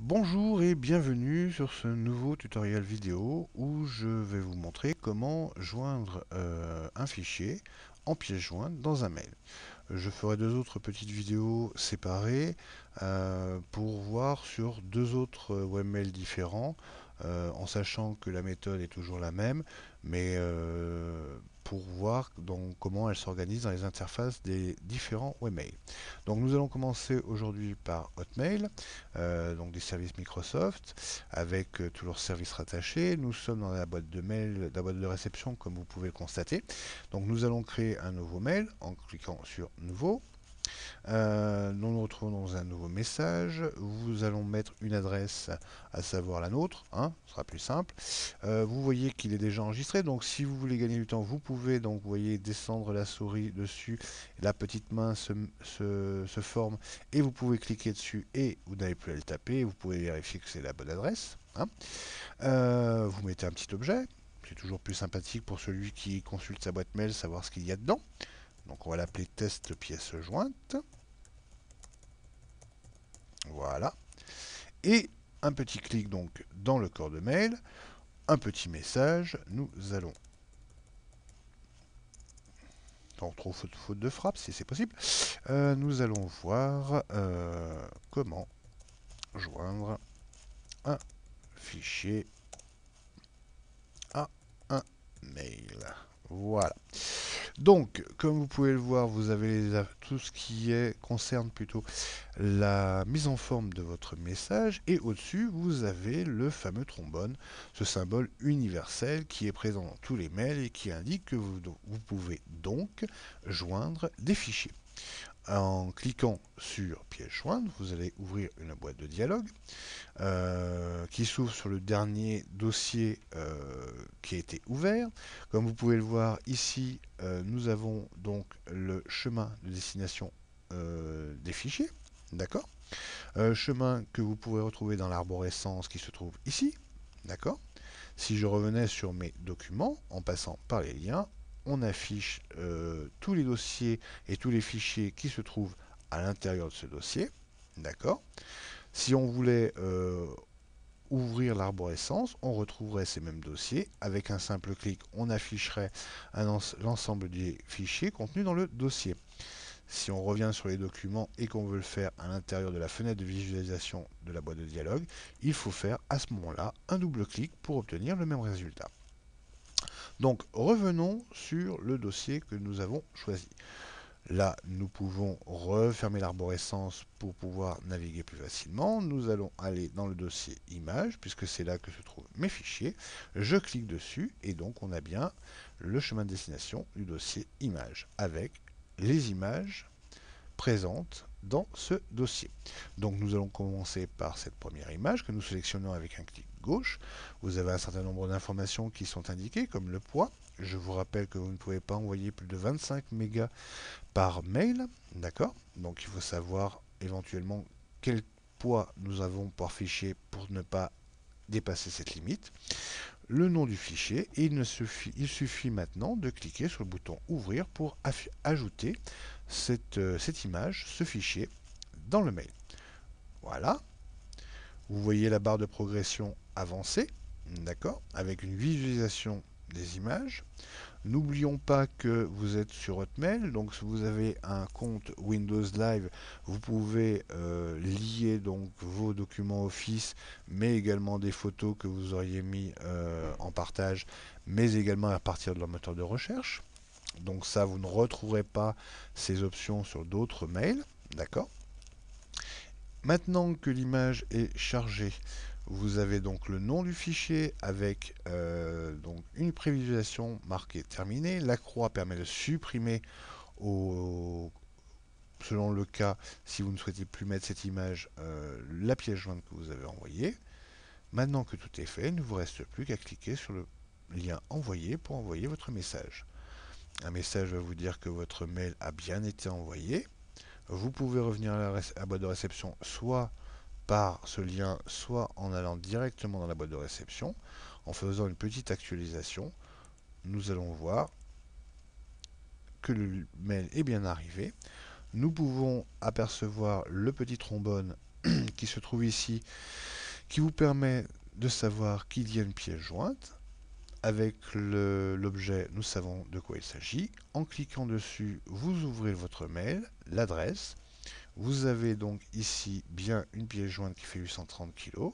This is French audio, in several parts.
Bonjour et bienvenue sur ce nouveau tutoriel vidéo où je vais vous montrer comment joindre un fichier en pièce jointe dans un mail. Je ferai deux autres petites vidéos séparées pour voir sur deux autres webmails différents, en sachant que la méthode est toujours la même, mais pour voir donc comment elle s'organise dans les interfaces des différents webmails. Donc nous allons commencer aujourd'hui par Hotmail, donc des services Microsoft, avec tous leurs services rattachés. Nous sommes dans la boîte de mail, la boîte de réception, comme vous pouvez le constater. Donc nous allons créer un nouveau mail en cliquant sur Nouveau. Nous nous retrouvons dans un nouveau message. Vous allons mettre une adresse, à savoir la nôtre, hein, ce sera plus simple. Vous voyez qu'il est déjà enregistré, donc si vous voulez gagner du temps, vous pouvez donc vous voyez descendre la souris dessus, la petite main se forme et vous pouvez cliquer dessus et vous n'avez plus à le taper. Vous pouvez vérifier que c'est la bonne adresse, hein. Vous mettez un petit objet. C'est toujours plus sympathique pour celui qui consulte sa boîte mail, savoir ce qu'il y a dedans. Donc on va l'appeler test pièce jointe. Voilà. Et un petit clic donc dans le corps de mail, un petit message. Nous allons, on trouve faute de frappe si c'est possible, nous allons voir comment joindre un fichier à un mail. Voilà. Donc, comme vous pouvez le voir, vous avez tout ce qui concerne plutôt la mise en forme de votre message et au-dessus, vous avez le fameux trombone, ce symbole universel qui est présent dans tous les mails et qui indique que vous pouvez donc joindre des fichiers. En cliquant sur pièce jointe, vous allez ouvrir une boîte de dialogue qui s'ouvre sur le dernier dossier qui a été ouvert. Comme vous pouvez le voir ici, nous avons donc le chemin de destination des fichiers. D'accord. Chemin que vous pourrez retrouver dans l'arborescence qui se trouve ici. D'accord. Si je revenais sur mes documents, en passant par les liens, on affiche tous les dossiers et tous les fichiers qui se trouvent à l'intérieur de ce dossier. D'accord. Si on voulait ouvrir l'arborescence, on retrouverait ces mêmes dossiers. Avec un simple clic, on afficherait l'ensemble des fichiers contenus dans le dossier. Si on revient sur les documents et qu'on veut le faire à l'intérieur de la fenêtre de visualisation de la boîte de dialogue, il faut faire à ce moment-là un double clic pour obtenir le même résultat. Donc revenons sur le dossier que nous avons choisi. Là, nous pouvons refermer l'arborescence pour pouvoir naviguer plus facilement. Nous allons aller dans le dossier images, puisque c'est là que se trouvent mes fichiers. Je clique dessus et donc on a bien le chemin de destination du dossier images avec les images présentes dans ce dossier. Donc nous allons commencer par cette première image que nous sélectionnons avec un clic gauche. Vous avez un certain nombre d'informations qui sont indiquées, comme le poids. Je vous rappelle que vous ne pouvez pas envoyer plus de 25 mégas par mail, d'accord. Donc il faut savoir éventuellement quel poids nous avons par fichier pour ne pas dépasser cette limite, le nom du fichier, et il suffit maintenant de cliquer sur le bouton ouvrir pour ajouter cette image, ce fichier, dans le mail. Voilà, vous voyez la barre de progression avancée, d'accord, avec une visualisation des images. N'oublions pas que vous êtes sur Hotmail, donc si vous avez un compte Windows Live, vous pouvez lier donc vos documents Office, mais également des photos que vous auriez mis en partage, mais également à partir de leur moteur de recherche. Donc ça, vous ne retrouverez pas ces options sur d'autres mails, d'accord. Maintenant que l'image est chargée, vous avez donc le nom du fichier avec donc une prévisualisation marquée terminée. La croix permet de supprimer selon le cas, si vous ne souhaitez plus mettre cette image, la pièce jointe que vous avez envoyée. Maintenant que tout est fait, il ne vous reste plus qu'à cliquer sur le lien envoyer pour envoyer votre message. Un message va vous dire que votre mail a bien été envoyé. Vous pouvez revenir à la boîte de réception soit par ce lien, soit en allant directement dans la boîte de réception. En faisant une petite actualisation, nous allons voir que le mail est bien arrivé. Nous pouvons apercevoir le petit trombone qui se trouve ici, qui vous permet de savoir qu'il y a une pièce jointe. Avec l'objet, nous savons de quoi il s'agit. En cliquant dessus, vous ouvrez votre mail, l'adresse. Vous avez donc ici bien une pièce jointe qui fait 830 kg.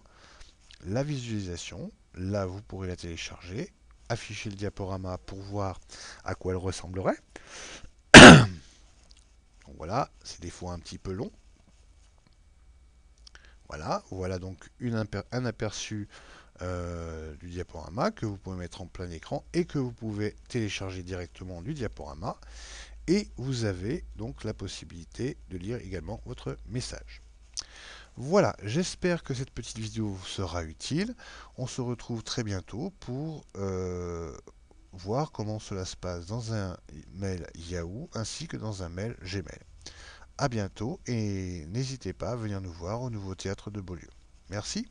La visualisation, là vous pourrez la télécharger, afficher le diaporama pour voir à quoi elle ressemblerait. Donc voilà, c'est des fois un petit peu long. Voilà donc un aperçu du diaporama que vous pouvez mettre en plein écran et que vous pouvez télécharger directement du diaporama. Et vous avez donc la possibilité de lire également votre message. Voilà, j'espère que cette petite vidéo vous sera utile. On se retrouve très bientôt pour voir comment cela se passe dans un mail Yahoo ainsi que dans un mail Gmail. A bientôt et n'hésitez pas à venir nous voir au Nouveau Théâtre de Beaulieu. Merci.